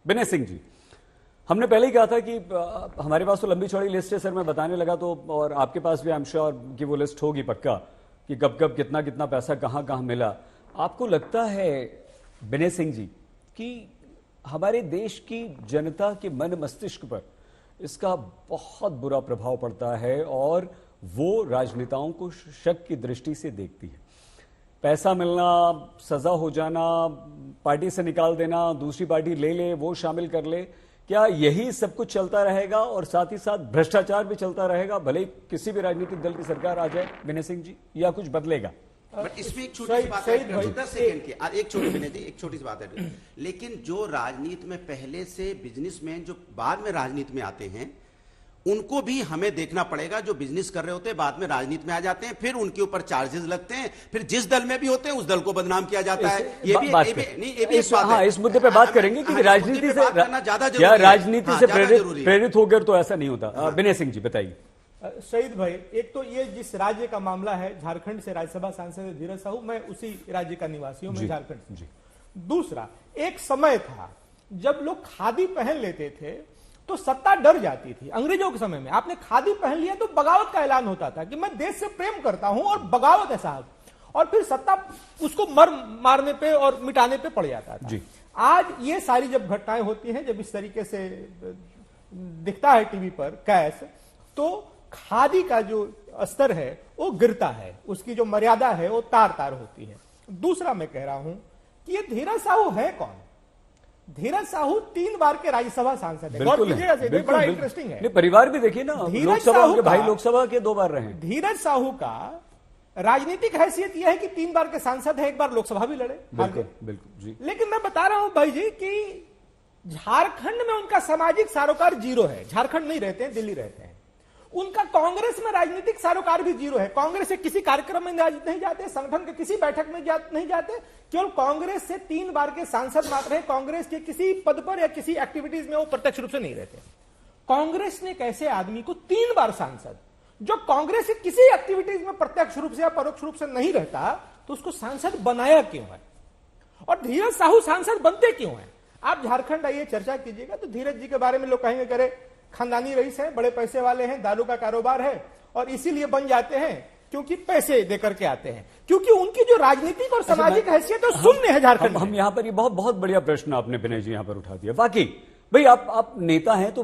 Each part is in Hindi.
विनय सिंह जी, हमने पहले ही कहा था कि हमारे पास तो लंबी चौड़ी लिस्ट है सर, मैं बताने लगा तो, और आपके पास भी आई एम श्योर कि वो लिस्ट होगी पक्का कि कब कब कितना कितना पैसा कहां कहां मिला। आपको लगता है विनय सिंह जी कि हमारे देश की जनता के मन मस्तिष्क पर इसका बहुत बुरा प्रभाव पड़ता है और वो राजनेताओं को शक की दृष्टि से देखती है? पैसा मिलना, सजा हो जाना, पार्टी से निकाल देना, दूसरी पार्टी ले ले, वो शामिल कर ले, क्या यही सब कुछ चलता रहेगा और साथ ही साथ भ्रष्टाचार भी चलता रहेगा भले किसी भी राजनीतिक दल की सरकार आ जाए विनय सिंह जी, या कुछ बदलेगा? बट इसमें एक छोटी सी बात है, 10 सेकंड की एक छोटी विनय जी, एक छोटी सी बात है। लेकिन जो राजनीति में पहले से बिजनेसमैन जो बाद में राजनीति में आते हैं उनको भी हमें देखना पड़ेगा। जो बिजनेस कर रहे होते हैं बाद में राजनीति में आ जाते हैं, फिर उनके ऊपर चार्जेस लगते हैं, फिर जिस दल में भी होते हैं उस दल को बदनाम किया जाता है। ये भी इस मुद्दे पे बात करेंगे कि राजनीति से या राजनीति से प्रेरित होकर तो ऐसा नहीं होता। विनय सिंह जी बताइए। शहीद भाई, एक तो ये जिस राज्य का मामला है, झारखंड से राज्यसभा सांसद धीरज साहू, मैं उसी राज्य का निवासी हूं, मैं झारखंड से। दूसरा, एक समय था जब लोग खादी पहन लेते थे तो सत्ता डर जाती थी। अंग्रेजों के समय में आपने खादी पहन लिया तो बगावत का ऐलान होता था कि मैं देश से प्रेम करता हूं और बगावत है साहब, और फिर सत्ता उसको मारने पे और मिटाने पे पड़ जाता था जी। आज ये सारी जब घटनाएं होती हैं, जब इस तरीके से दिखता है टीवी पर कैश, तो खादी का जो स्तर है वो गिरता है, उसकी जो मर्यादा है वो तार तार होती है। दूसरा मैं कह रहा हूं कि ये धीरज साहू है कौन? धीरज साहू 3 बार के राज्यसभा सांसद है। बड़ा इंटरेस्टिंग है। परिवार भी देखिए ना, लोकसभा के भाई लोकसभा के 2 बार रहे। धीरज साहू का राजनीतिक हैसियत यह है कि 3 बार के सांसद है, 1 बार लोकसभा भी लड़े। बिल्कुल जी। लेकिन मैं बता रहा हूं भाई जी कि झारखंड में उनका सामाजिक सरोकार 0 है। झारखंड नहीं रहते हैं, दिल्ली रहते हैं। उनका कांग्रेस में राजनीतिक सरोकार भी 0 है। कांग्रेस से किसी कार्यक्रम में नहीं जाते, संगठन के किसी बैठक में नहीं जाते, केवल कांग्रेस से 3 बार के सांसद मात्र हैं। कांग्रेस के किसी पद पर या किसी एक्टिविटीज में वो प्रत्यक्ष रूप से नहीं रहते। कांग्रेस ने एक ऐसे आदमी को 3 बार सांसद, जो कांग्रेस के किसी एक्टिविटीज में प्रत्यक्ष रूप से या परोक्ष रूप से नहीं रहता, तो उसको सांसद बनाया क्यों है? और धीरज साहू सांसद बनते क्यों है? आप झारखंड आइए, चर्चा कीजिएगा तो धीरज जी के बारे में लोग कहेंगे करे खानदानी रईस है, बड़े पैसे वाले हैं, दारू का कारोबार है और इसीलिए बन जाते हैं क्योंकि पैसे देकर के आते हैं, क्योंकि उनकी जो राजनीतिक और सामाजिक हैसियत तो शून्य है झारखंड। हम यहाँ पर ये बहुत बढ़िया प्रश्न आपने विनय जी यहाँ पर उठा दिया। बाकी भाई आप नेता हैं, तो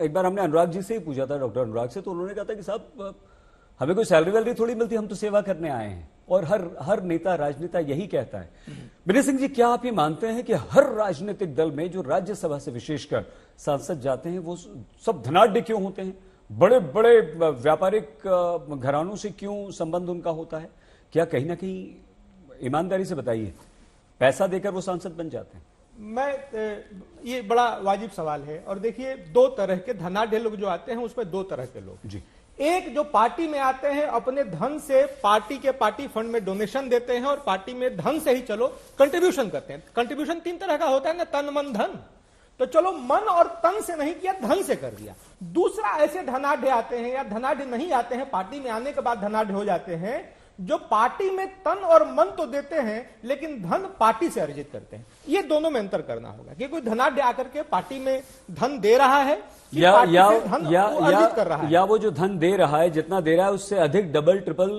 एक बार हमने अनुराग जी से ही पूछा था, डॉक्टर अनुराग से, तो उन्होंने कहा था कि साहब हमें कोई सैलरी वैलरी थोड़ी मिलती, हम तो सेवा करने आए हैं। और हर नेता राजनेता यही कहता है। विनय सिंह जी, क्या आप ये मानते हैं कि हर राजनीतिक दल में जो राज्यसभा से विशेषकर सांसद जाते हैं वो सब धनाढ्य क्यों होते हैं? बड़े बड़े व्यापारिक घरानों से क्यों संबंध उनका होता है? क्या कहीं ना कहीं, ईमानदारी से बताइए, पैसा देकर वो सांसद बन जाते हैं? ये बड़ा वाजिब सवाल है। और देखिए, 2 तरह के धनाढ्य लोग जो आते हैं उसमें 2 तरह के लोग जी। एक जो पार्टी में आते हैं, अपने धन से पार्टी फंड में डोनेशन देते हैं और पार्टी में धन से ही चलो कंट्रीब्यूशन करते हैं। कंट्रीब्यूशन 3 तरह का होता है ना, तन मन धन, तो चलो मन और तन से नहीं किया, धन से कर दिया। दूसरा, ऐसे धनाढ्य आते हैं या धनाढ्य नहीं आते हैं, पार्टी में आने के बाद धनाढ्य हो जाते हैं, जो पार्टी में तन और मन तो देते हैं लेकिन धन पार्टी से अर्जित करते हैं। ये दोनों में अंतर करना होगा कि कोई धनाढ्य आकर के पार्टी में धन दे रहा है या अर्जित कर रहा है, या वो जो धन दे रहा है, जितना दे रहा है उससे अधिक डबल ट्रिपल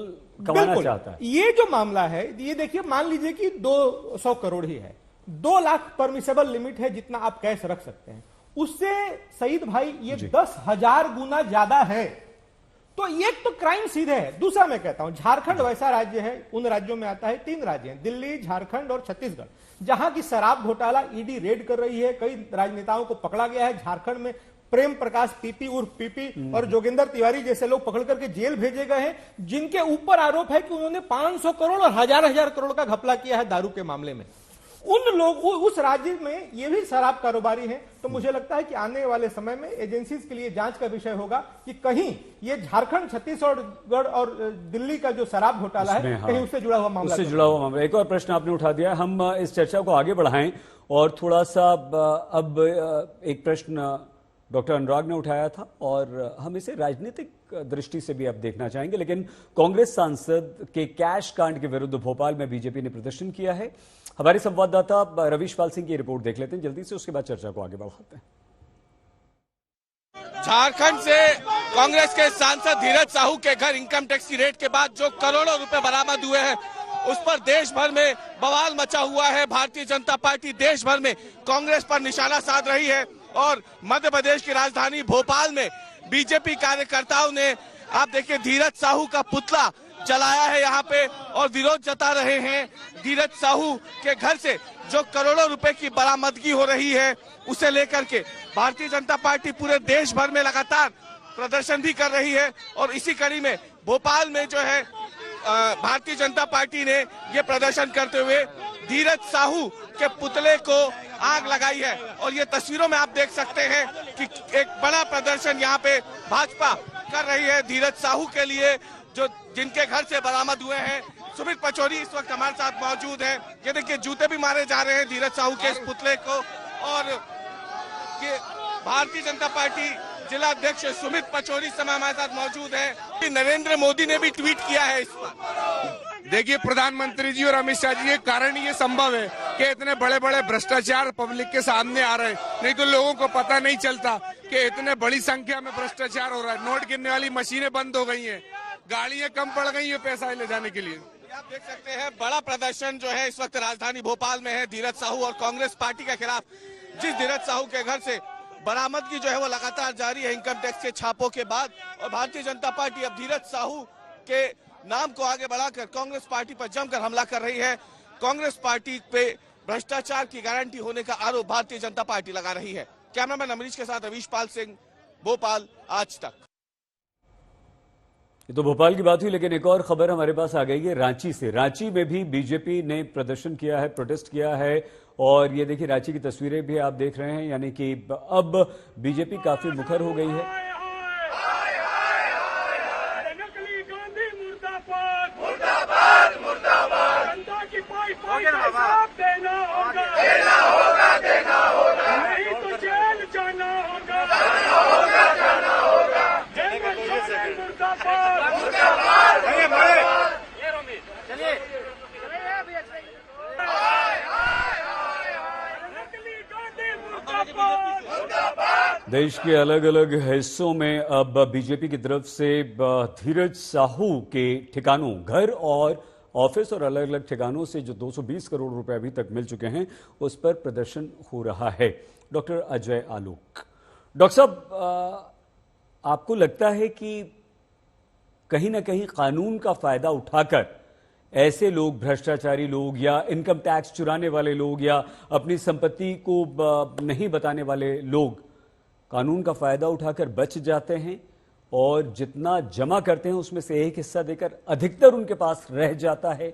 कमाना चाहता है। ये जो मामला है, ये देखिए, मान लीजिए कि 200 करोड़ ही है, 2 लाख परमिसेबल लिमिट है जितना आप कैश रख सकते हैं। उससे शहीद भाई ये 10,000 गुना ज्यादा है। तो एक तो क्राइम सीधे है। दूसरा मैं कहता हूं, झारखंड वैसा राज्य है, उन राज्यों में आता है, 3 राज्य हैं, दिल्ली, झारखंड और छत्तीसगढ़, जहां की शराब घोटाला ईडी रेड कर रही है। कई राजनेताओं को पकड़ा गया है। झारखंड में प्रेम प्रकाश पीपी उर्फ पीपी और जोगिंदर तिवारी जैसे लोग पकड़ करके जेल भेजे गए हैं, जिनके ऊपर आरोप है कि उन्होंने 500 करोड़ और हजार करोड़ का घपला किया है दारू के मामले में। उन लोग उस राज्य में ये भी शराब कारोबारी हैं। तो मुझे लगता है कि आने वाले समय में एजेंसीज के लिए जांच का विषय होगा कि कहीं ये झारखंड, छत्तीसगढ़ और दिल्ली का जो शराब घोटाला है, कहीं उससे जुड़ा हुआ मामला। एक और प्रश्न आपने उठा दिया, हम इस चर्चा को आगे बढ़ाएं और थोड़ा सा अब एक प्रश्न डॉक्टर अनुराग ने उठाया था और हम इसे राजनीतिक दृष्टि से भी अब देखना चाहेंगे। लेकिन कांग्रेस सांसद के कैश कांड के विरुद्ध भोपाल में बीजेपी ने प्रदर्शन किया है। हमारे संवाददाता रवीश पाल सिंह की रिपोर्ट देख लेते हैं जल्दी से, उसके बाद चर्चा को आगे बढ़ाते हैं। झारखंड से कांग्रेस के सांसद धीरज साहू के घर इनकम टैक्स की रेड के बाद जो करोड़ों रुपए बरामद हुए हैं, उस पर देश भर में बवाल मचा हुआ है। भारतीय जनता पार्टी देश भर में कांग्रेस पर निशाना साध रही है और मध्य प्रदेश की राजधानी भोपाल में बीजेपी कार्यकर्ताओं ने, आप देखिए, धीरज साहू का पुतला जलाया है यहाँ पे और विरोध जता रहे हैं। धीरज साहू के घर से जो करोड़ों रुपए की बरामदगी हो रही है, उसे लेकर के भारतीय जनता पार्टी पूरे देश भर में लगातार प्रदर्शन भी कर रही है और इसी कड़ी में भोपाल में जो है भारतीय जनता पार्टी ने ये प्रदर्शन करते हुए धीरज साहू के पुतले को आग लगाई है। और ये तस्वीरों में आप देख सकते हैं कि एक बड़ा प्रदर्शन यहाँ पे भाजपा कर रही है धीरज साहू के लिए, जो जिनके घर से बरामद हुए हैं। सुमित पचौरी इस वक्त हमारे साथ मौजूद है। ये देखिए, जूते भी मारे जा रहे हैं धीरज साहू के इस पुतले को। और ये भारतीय जनता पार्टी जिला अध्यक्ष सुमित पचौरी समय हमारे साथ मौजूद है। नरेंद्र मोदी ने भी ट्वीट किया है इस पर। देखिए, प्रधानमंत्री जी और अमित शाह जी के कारण ये संभव है कि इतने बड़े बड़े भ्रष्टाचार पब्लिक के सामने आ रहे हैं, नहीं तो लोगों को पता नहीं चलता कि इतने बड़ी संख्या में भ्रष्टाचार हो रहा है। नोट गिनने वाली मशीनें बंद हो गई हैं, गाड़ियां कम पड़ गई है पैसा ले जाने के लिए। आप देख सकते हैं बड़ा प्रदर्शन जो है इस वक्त राजधानी भोपाल में है धीरज साहू और कांग्रेस पार्टी के खिलाफ। जिस धीरज साहू के घर से बरामदगी जो है वो लगातार जारी है इनकम टैक्स के छापों के बाद, और भारतीय जनता पार्टी अब धीरज साहू के नाम को आगे बढ़ाकर कांग्रेस पार्टी पर जमकर हमला कर रही है। कांग्रेस पार्टी पे भ्रष्टाचार की गारंटी होने का आरोप भारतीय जनता पार्टी लगा रही है। कैमरामैन अमरीश के साथ रवीश पाल सिंह, भोपाल, आज तक। ये तो भोपाल की बात हुई, लेकिन एक और खबर हमारे पास आ गई है रांची से। रांची में भी बीजेपी ने प्रदर्शन किया है, प्रोटेस्ट किया है, और ये देखिए रांची की तस्वीरें भी आप देख रहे हैं, यानी कि अब बीजेपी काफी मुखर हो गई है। देश के अलग अलग हिस्सों में अब बीजेपी की तरफ से धीरज साहू के ठिकानों, घर और ऑफिस और अलग अलग ठिकानों से जो 220 करोड़ रुपए अभी तक मिल चुके हैं, उस पर प्रदर्शन हो रहा है। डॉक्टर अजय आलोक, डॉक्टर साहब, आपको लगता है कि कहीं ना कहीं कानून का फायदा उठाकर ऐसे लोग, भ्रष्टाचारी लोग या इनकम टैक्स चुराने वाले लोग या अपनी संपत्ति को नहीं बताने वाले लोग कानून का फायदा उठाकर बच जाते हैं और जितना जमा करते हैं उसमें से एक हिस्सा देकर अधिकतर उनके पास रह जाता है?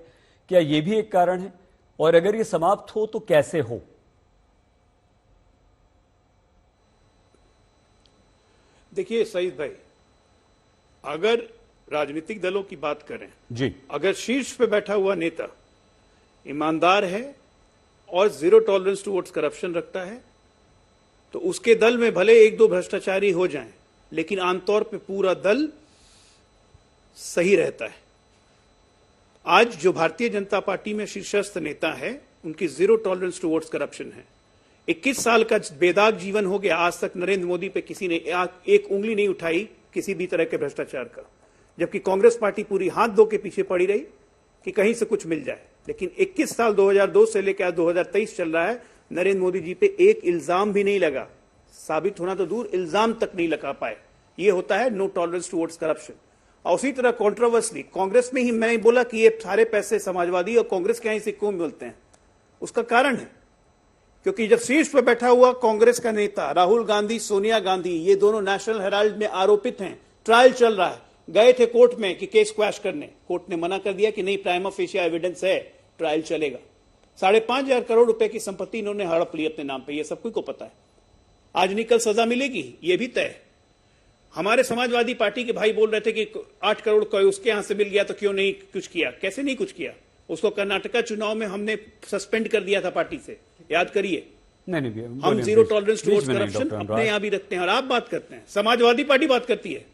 क्या यह भी एक कारण है? और अगर ये समाप्त हो तो कैसे हो? देखिए सईद भाई, अगर राजनीतिक दलों की बात करें जी, अगर शीर्ष पे बैठा हुआ नेता ईमानदार है और जीरो टॉलरेंस टुवर्ड्स करप्शन रखता है, तो उसके दल में भले एक दो भ्रष्टाचारी हो जाएं, लेकिन आमतौर पे पूरा दल सही रहता है। आज जो भारतीय जनता पार्टी में शीर्षस्थ नेता है, उनकी जीरो टॉलरेंस टुवर्ड्स करप्शन है। 21 साल का बेदाग जीवन हो गया, आज तक नरेंद्र मोदी पे किसी ने एक उंगली नहीं उठाई किसी भी तरह के भ्रष्टाचार का, जबकि कांग्रेस पार्टी पूरी हाथ धो के पीछे पड़ी रही कि कहीं से कुछ मिल जाए। लेकिन 21 साल 2002 से लेकर 2023 चल रहा है, नरेंद्र मोदी जी पे एक इल्जाम भी नहीं लगा, साबित होना तो दूर, इल्जाम तक नहीं लगा पाए। ये होता है नो टॉलरेंस टुवर्ड्स करप्शन। और उसी तरह कंट्रोवर्सी कांग्रेस में ही मैंने बोला कि ये सारे पैसे समाजवादी और कांग्रेस के यहीं से क्यों मिलते हैं, उसका कारण है क्योंकि जब शीर्ष पर बैठा हुआ कांग्रेस का नेता राहुल गांधी, सोनिया गांधी, ये दोनों नेशनल हेराल्ड में आरोपित हैं, ट्रायल चल रहा है, गए थे कोर्ट में कि केस क्वैश करने, कोर्ट ने मना कर दिया कि नहीं, प्राइमा फेशिया एविडेंस है, ट्रायल चलेगा। 5,500 करोड़ रुपए की संपत्ति इन्होंने हड़प ली अपने नाम पे, ये सबको को पता है। आज नहीं कल सजा मिलेगी, ये भी तय है। हमारे समाजवादी पार्टी के भाई बोल रहे थे कि 8 करोड़ कोई उसके यहां से मिल गया तो क्यों नहीं कुछ किया। कैसे नहीं कुछ किया? उसको कर्नाटका चुनाव में हमने सस्पेंड कर दिया था पार्टी से, याद करिए। नहीं, हम जीरो टॉलरेंस टुवर्ड्स करप्शन अपने यहां भी रखते हैं। और आप बात करते हैं, समाजवादी पार्टी बात करती है,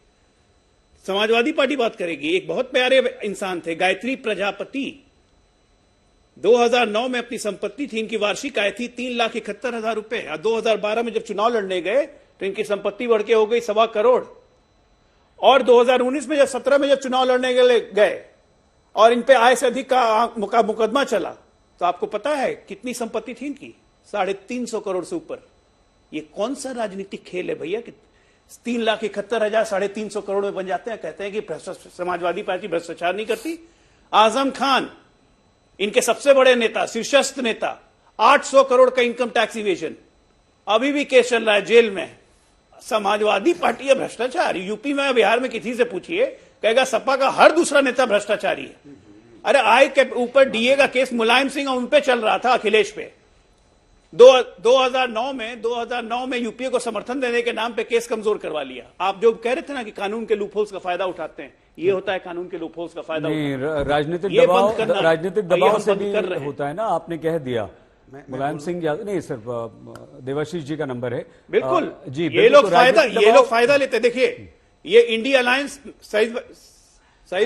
समाजवादी पार्टी बात करेगी। एक बहुत प्यारे इंसान थे, गायत्री प्रजापति, 2009 में अपनी संपत्ति थी, इनकी वार्षिक आय थी 3,71,000 रुपए। और 2012 में जब चुनाव लड़ने गए तो इनकी संपत्ति बढ़ के हो गई 1.25 करोड़। और 2019 में जब 17 में जब चुनाव लड़ने गए और इन पे आय से अधिक का मुकदमा चला, तो आपको पता है कितनी संपत्ति थी इनकी? 350 करोड़ से ऊपर। ये कौन सा राजनीतिक खेल है भैया कि 3,71,000 350 करोड़ में बन जाते हैं? कहते हैं कि समाजवादी पार्टी भ्रष्टाचार नहीं करती। आजम खान, इनके सबसे बड़े नेता, शीर्षस्थ नेता, 800 करोड़ का इनकम टैक्स इवेजन, अभी भी केस चल रहा है जेल में। समाजवादी पार्टी है भ्रष्टाचार। यूपी में, बिहार में किसी से पूछिए, कहेगा सपा का हर दूसरा नेता भ्रष्टाचारी है। अरे आय के ऊपर डीए का केस मुलायम सिंह और उन पे चल रहा था, अखिलेश पे। 2009 में यूपीए को समर्थन देने के नाम पे केस कमजोर करवा लिया। आप जो कह रहे थे ना कि कानून के लूपहोल्स का फायदा उठाते हैं, ये होता है कानून के लूपहोल्स का फायदा। राजनीतिक दबाव से भी होता है ना। आपने कह दिया मुलायम सिंह यादव, नहीं सर, देवाशीष जी का नंबर है। बिल्कुल जी, ये लोग फायदा लेते। देखिए ये इंडिया अलायंस, सईद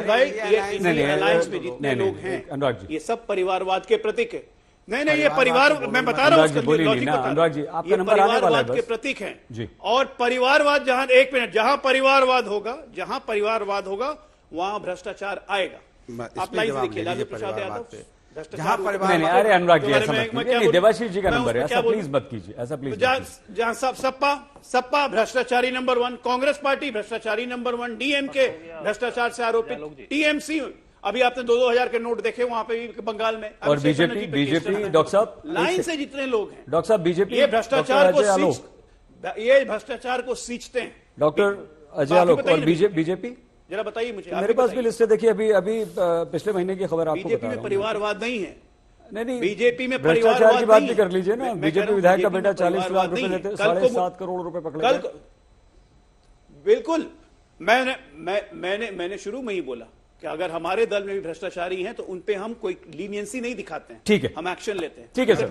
भाई, ये इंडिया अलायंस में जितने लोग हैं, अनुराग जी, ये सब परिवारवाद के प्रतीक है। नहीं, ये परिवार, मैं बता रहा हूं, अनुराग जी आपका नंबर आने वाला है, के प्रतीक हैं। और परिवारवाद जहां, एक मिनट, जहां परिवारवाद होगा वहां भ्रष्टाचार आएगा। आप लाइव देखिए, लालू प्रसाद यादव जहां परिवार, अरे अनुराग जी ऐसा मत कीजिए, देवाशीष जी का नंबर है, ऐसा प्लीज मत कीजिए, ऐसा प्लीज। जहां सपा भ्रष्टाचारी नंबर 1, कांग्रेस पार्टी भ्रष्टाचारी नंबर 1, डीएमके भ्रष्टाचार से आरोपित, टीएमसी, अभी आपने 2,000 के नोट देखे वहां पे बंगाल में, और बीजेपी डॉक्टर साहब, लाइन से जितने लोग हैं, डॉक्टर साहब बीजेपी, ये भ्रष्टाचार को सींचते हैं। डॉक्टर अजय आलोक और बीजेपी, जरा बताइए मुझे। मेरे पास भी लिस्ट है, देखिए अभी पिछले महीने की खबर आपको बता रहा हूं। बीजेपी में परिवारवाद नहीं है। नहीं, बीजेपी में भ्रष्टाचार की बात भी कर लीजिए ना। बीजेपी विधायक का बेटा 40 लाख रुपए देते, 7.5 करोड़ रुपए पकड़े। बिल्कुल, मैंने शुरू में ही बोला कि अगर हमारे दल में भी भ्रष्टाचारी हैं तो उनपे हम कोई लीनियंसी नहीं दिखाते हैं, ठीक है, हम एक्शन लेते हैं। ठीक है सर।